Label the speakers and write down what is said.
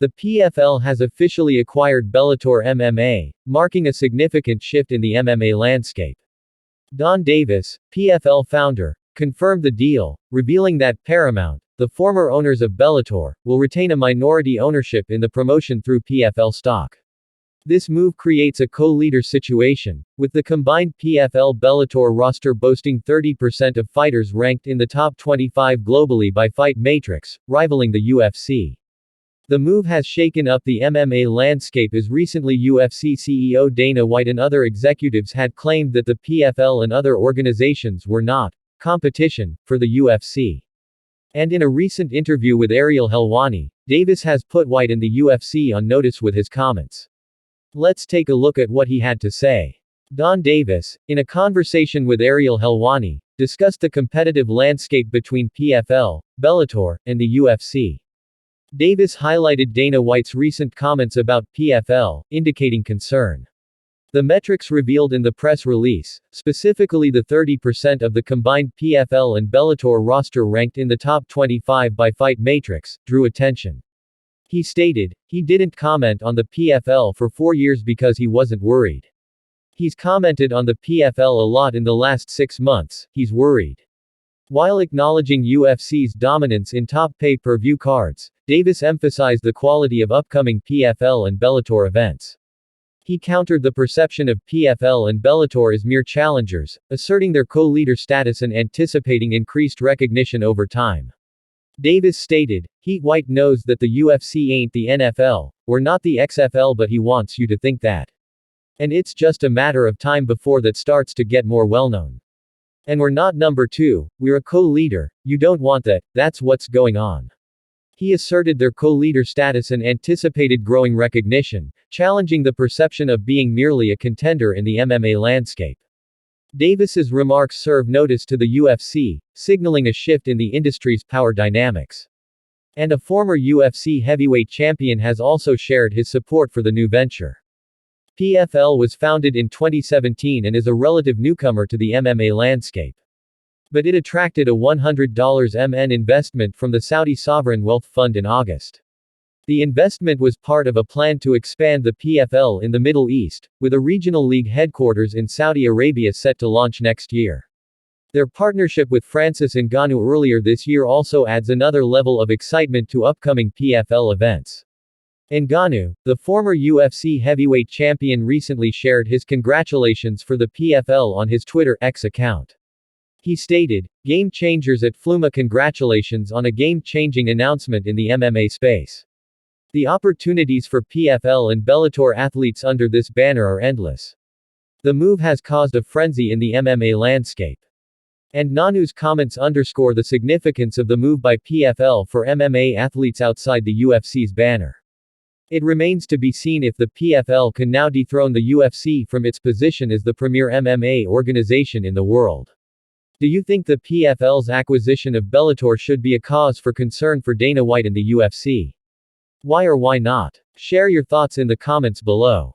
Speaker 1: The PFL has officially acquired Bellator MMA, marking a significant shift in the MMA landscape. Donn Davis, PFL founder, confirmed the deal, revealing that Paramount, the former owners of Bellator, will retain a minority ownership in the promotion through PFL stock. This move creates a co-leader situation, with the combined PFL Bellator roster boasting 30% of fighters ranked in the top 25 globally by Fight Matrix, rivaling the UFC. The move has shaken up the MMA landscape as recently UFC CEO Dana White and other executives had claimed that the PFL and other organizations were not competition for the UFC. And in a recent interview with Ariel Helwani, Davis has put White and the UFC on notice with his comments. Let's take a look at what he had to say. Donn Davis, in a conversation with Ariel Helwani, discussed the competitive landscape between PFL, Bellator, and the UFC. Davis highlighted Dana White's recent comments about PFL, indicating concern. The metrics revealed in the press release, specifically the 30% of the combined PFL and Bellator roster ranked in the top 25 by Fight Matrix, drew attention. He stated, he didn't comment on the PFL for 4 years because he wasn't worried. He's commented on the PFL a lot in the last 6 months, he's worried. While acknowledging UFC's dominance in top pay-per-view cards, Davis emphasized the quality of upcoming PFL and Bellator events. He countered the perception of PFL and Bellator as mere challengers, asserting their co-leader status and anticipating increased recognition over time. Davis stated, White knows that the UFC ain't the NFL, we're not the XFL, but he wants you to think that. And it's just a matter of time before that starts to get more well-known. And we're not number 2, we're a co-leader, you don't want that, that's what's going on. He asserted their co-leader status and anticipated growing recognition, challenging the perception of being merely a contender in the MMA landscape. Davis's remarks serve notice to the UFC, signaling a shift in the industry's power dynamics. And a former UFC heavyweight champion has also shared his support for the new venture. PFL was founded in 2017 and is a relative newcomer to the MMA landscape. But it attracted a $100 million investment from the Saudi Sovereign Wealth Fund in August. The investment was part of a plan to expand the PFL in the Middle East, with a regional league headquarters in Saudi Arabia set to launch next year. Their partnership with Francis Ngannou earlier this year also adds another level of excitement to upcoming PFL events. Ngannou, the former UFC heavyweight champion, recently shared his congratulations for the PFL on his Twitter X account. He stated, "Game changers at Fluma, congratulations on a game-changing announcement in the MMA space. The opportunities for PFL and Bellator athletes under this banner are endless. The move has caused a frenzy in the MMA landscape." And Ngannou's comments underscore the significance of the move by PFL for MMA athletes outside the UFC's banner. It remains to be seen if the PFL can now dethrone the UFC from its position as the premier MMA organization in the world. Do you think the PFL's acquisition of Bellator should be a cause for concern for Dana White and the UFC? Why or why not? Share your thoughts in the comments below.